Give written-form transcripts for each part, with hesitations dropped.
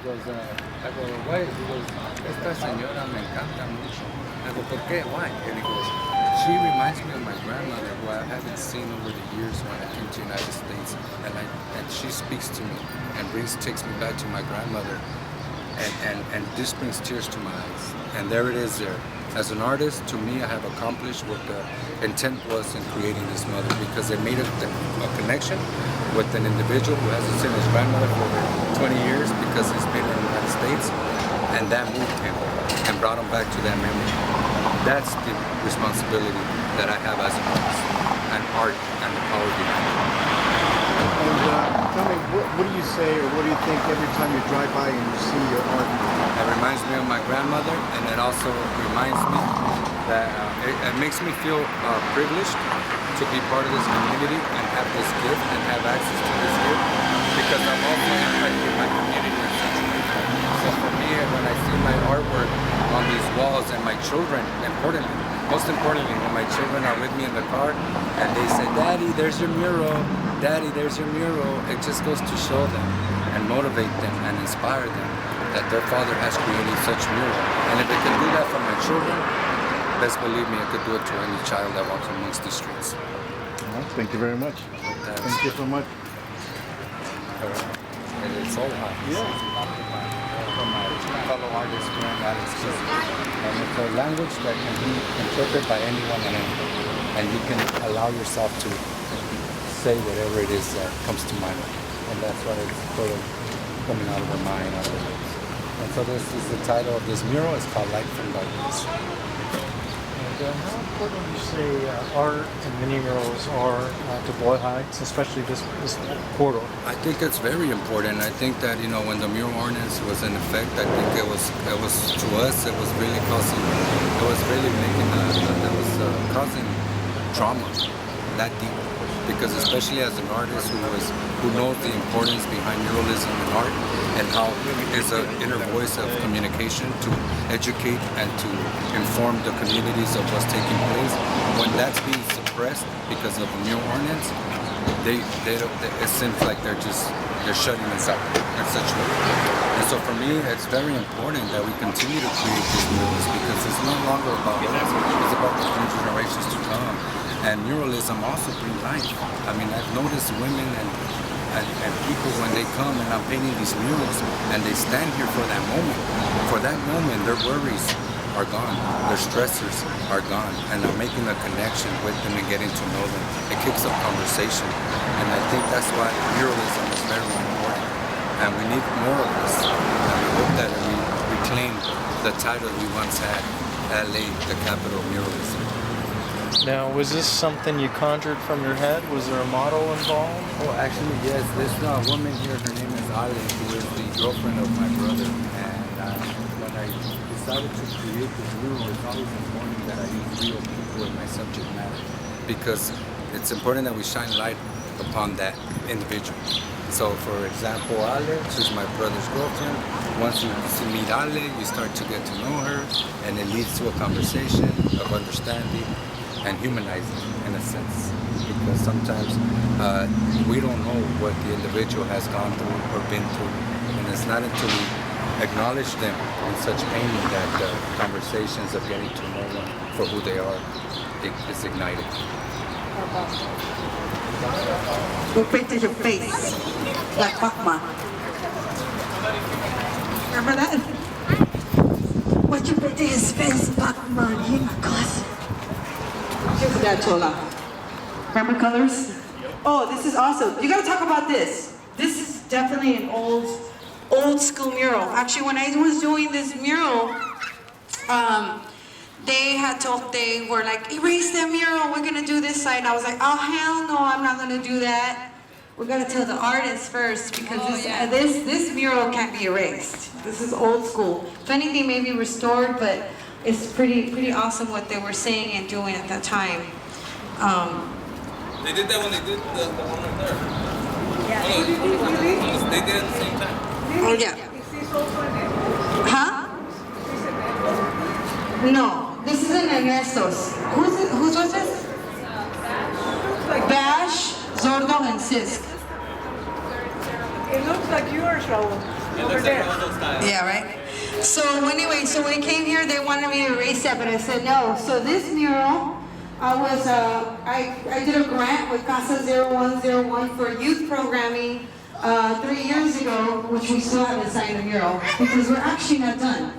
goes, I go, why? He goes, esta señora me encanta mucho. I go, ¿por qué? Why? And he goes, she reminds me of my grandmother, who I haven't seen over the years when I came to the United States. And she speaks to me and takes me back to my grandmother. And this brings tears to my eyes. And there it is there. As an artist, to me, I have accomplished what the intent was in creating this mother, because it made a connection with an individual who hasn't seen his grandmother for over 20 years because he's been in the United States, and that moved him and brought him back to that memory. That's the responsibility that I have as an artist, and art and the power behind it. And tell me, what do you say or what do you think every time you drive by and you see your art? It reminds me of my grandmother, and it also reminds me that it makes me feel privileged to be part of this community and have this gift and have access to this gift, because I'm also impacting my community in such a way. So for me, when I see my artwork on these walls and my children, most importantly, when my children are with me in the car and they say, "Daddy, there's your mural. Daddy, there's your mural," it just goes to show them and motivate them and inspire them that their father has created such mural. And if it can do that for my children, best believe me, it could do it to any child that walks amongst the streets. Well, thank you very much. Thank you so much. It's all hot. Yeah. From my fellow artist, Alex. And it's a language that can be interpreted by anyone and anyone. And you can allow yourself to say whatever it is that comes to mind. And that's why it's sort of coming out of our mind, out of our lips. And so this is the title of this mural. It's called Light from Darkness. And how important would you say art and mini murals are to Boyle Heights, especially this corridor? I think it's very important. I think that, you know, when the mural ordinance was in effect, I think it was to us, it was really causing trauma that deep. Because especially as an artist who knows the importance behind muralism and art, and how it's an inner voice of communication to educate and to inform the communities of what's taking place, when that's being suppressed because of the mural ordinance, it seems like they're shutting us out in such a way. And so for me, it's very important that we continue to create these murals, because it's no longer about us, it's about the future generations to come. And muralism also brings life. I mean, I've noticed women and people when they come and I'm painting these murals and they stand here for that moment. For that moment, their worries are gone, their stressors are gone, and I'm making a connection with them and getting to know them. It kicks up conversation, and I think that's why muralism is very important. And we need more of this. And we hope that we reclaim the title we once had, LA, the capital of muralism. Now, was this something you conjured from your head? Was there a model involved? Oh, actually, yes. This woman here, her name is Ali, who is the girlfriend of my brother. And when I decided to create this mural, it's always important that I use real people in my subject matter, because it's important that we shine light upon that individual. So, for example, Ale, she's my brother's girlfriend. Once you meet Ale, you start to get to know her, and it leads to a conversation of understanding and humanizing, in a sense, because sometimes we don't know what the individual has gone through or been through, and it's not until we acknowledge them in such pain that the conversations of getting to know them for who they are is ignited. Who painted your face like Pac-Man? Remember that? What you painted his face, Pac-Man? Oh my God. Here's that Tola. Remember colors? Oh, this is awesome. You gotta talk about this. This is definitely an old school mural. Actually, when I was doing this mural, they were like, erase that mural, we're gonna do this side. And I was like, oh hell no, I'm not gonna do that. We gotta tell the artist first, because this mural can't be erased. This is old school. If anything, maybe restored, but it's pretty awesome what they were saying and doing at that time. They did that when they did the one right there. Yeah. They did it at the same time. Oh yeah. Huh? No, this isn't Ernesto's. Whose was this? Bash, Zordo, and Sisk. It looks like yours, Raul. It looks like one of those tiles. Yeah, right? So anyway, so when I came here, they wanted me to erase that, but I said no. So this mural, I did a grant with Casa 0101 for youth programming 3 years ago, which we still haven't signed the mural, because we're actually not done.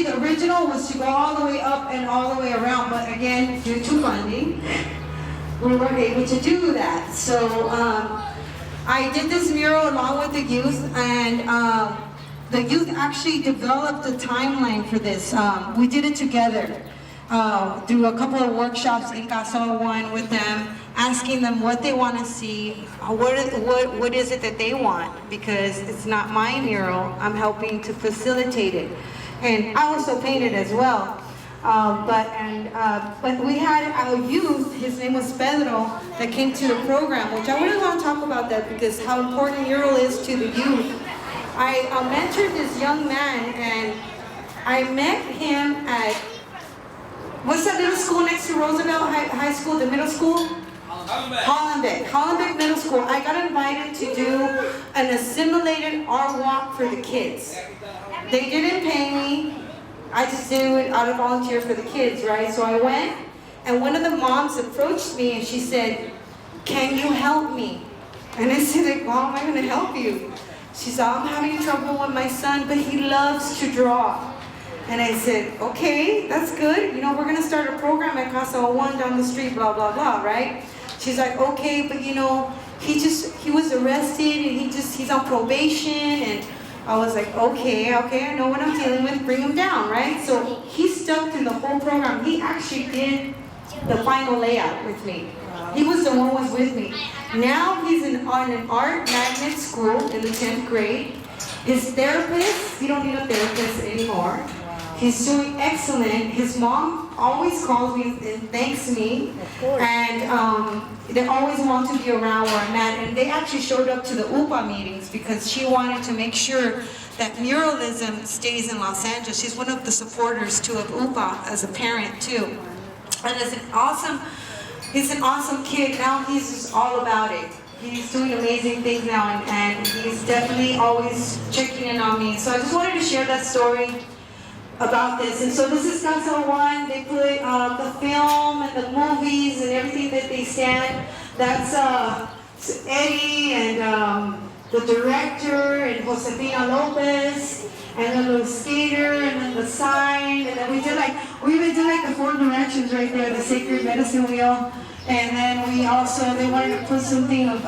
The original was to go all the way up and all the way around, but again, due to funding, we weren't able to do that. So I did this mural along with the youth, and the youth actually developed a timeline for this. We did it together through a couple of workshops in Casa 1 with them, asking them what they want to see, what is it that they want, because it's not my mural, I'm helping to facilitate it. And I also painted as well. But we had our youth, his name was Pedro, that came to the program, which I really want to talk about that because how important mural is to the youth. I mentored this young man, and I met him at, what's that little school next to Roosevelt High School, the middle school? Hollenbeck Middle School. I got invited to do an assimilated art walk for the kids. They didn't pay me. I just do it out of volunteer for the kids, right? So I went, and one of the moms approached me and she said, "Can you help me?" And I said, like, "Well, how am I going to help you?" She said, "I'm having trouble with my son, but he loves to draw." And I said, "Okay, that's good. You know, we're going to start a program at Casa 1 down the street, blah, blah, blah, right?" She's like, "Okay, but you know, he was arrested and he's on probation." And I was like, okay, I know what I'm dealing with, bring him down, right? So he stuck through the whole program. He actually did the final layout with me. He was the one who was with me. Now he's on an art magnet school in the 10th grade. His therapist, he don't need a therapist anymore. He's doing excellent. His mom always calls me and thanks me. And they always want to be around where I'm at. And they actually showed up to the UPA meetings because she wanted to make sure that muralism stays in Los Angeles. She's one of the supporters too of UPA as a parent too. And he's an awesome kid. Now he's just all about it. He's doing amazing things now, and he's definitely always checking in on me. So I just wanted to share that story about this. And so this is Casa 1. They put the film and the movies and everything that they stand. That's Eddie and the director and Josefina Lopez and then the skater and then the sign. And then we even did like the 4 directions right there, the sacred medicine wheel. And then they wanted to put something of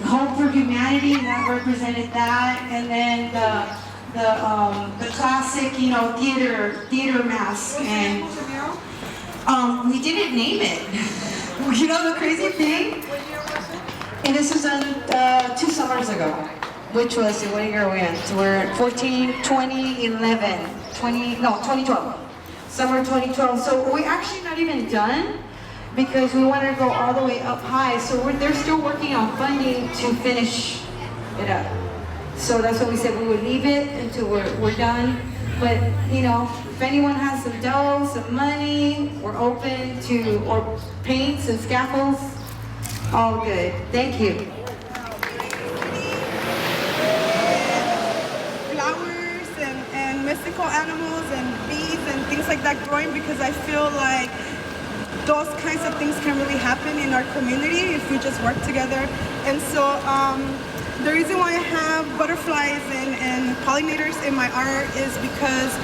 hope for humanity, and that represented that. And then the classic, you know, theater mask, and we didn't name it. You know the crazy thing? And this was 2 summers ago, which was, what year are we in? So we're 2012. Summer 2012. So we're actually not even done because we wanted to go all the way up high. So they're still working on funding to finish it up. So that's what we said, we would leave it until we're done. But, you know, if anyone has some dough, some money, we're open to, or paints and scaffolds, all good. Thank you. Flowers and mystical animals and bees and things like that growing, because I feel like those kinds of things can really happen in our community if we just work together. And so, the reason why I have butterflies and pollinators in my art is because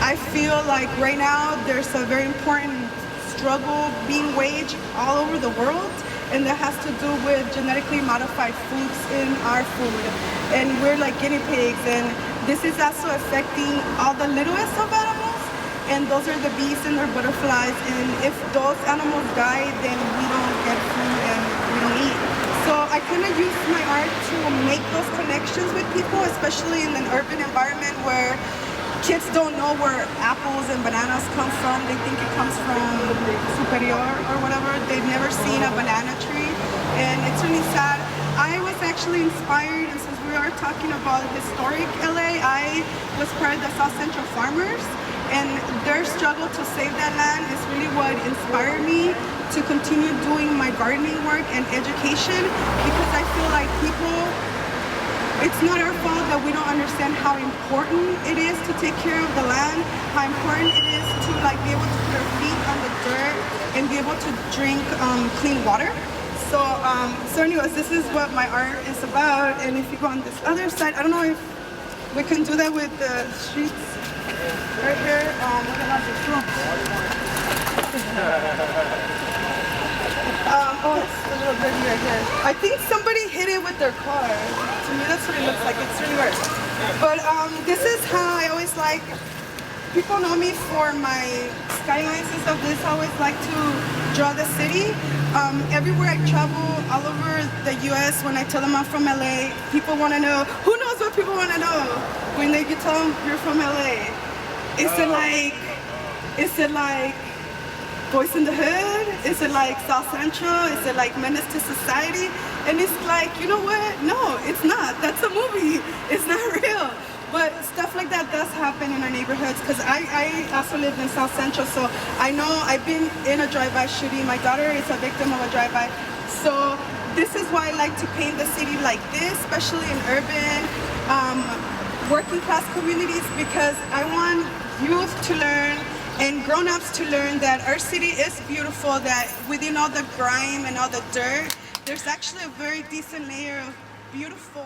I feel like right now there's a very important struggle being waged all over the world, and that has to do with genetically modified foods in our food. And we're like guinea pigs, and this is also affecting all the littlest of animals, and those are the bees and their butterflies. And if those animals die, then we don't get food and we don't eat. So I kind of use my art to make those connections with people, especially in an urban environment where kids don't know where apples and bananas come from. They think it comes from Superior or whatever. They've never seen a banana tree, and it's really sad. I was actually inspired, and since we are talking about historic LA, I was part of the South Central Farmers, and their struggle to save that land is really what inspired me to continue doing my gardening work and education, because I feel like people it's not our fault that we don't understand how important it is to take care of the land, how important it is to like be able to put our feet on the dirt and be able to drink clean water. So, so anyways, this is what my art is about. And if you go on this other side, I don't know if we can do that with the streets right here. Oh, it's a little dirty right here. I think somebody hit it with their car. To me, that's what it looks like. It's really weird. But this is how I always like. People know me for my skylines and stuff. This I always like to draw the city. Everywhere I travel, all over the U.S., when I tell them I'm from LA, people want to know. Who knows what people want to know when you tell them you're from LA? Is it like Boys in the Hood? Is it like South Central? Is it like Menace to Society? And it's like, you know what? No, it's not. That's a movie. It's not real. But stuff like that does happen in our neighborhoods because I also lived in South Central, so I know I've been in a drive-by shooting. My daughter is a victim of a drive-by. So this is why I like to paint the city like this, especially in urban, working class communities, because I want youth to learn and grown-ups to learn that our city is beautiful, that within all the grime and all the dirt, there's actually a very decent layer of beautiful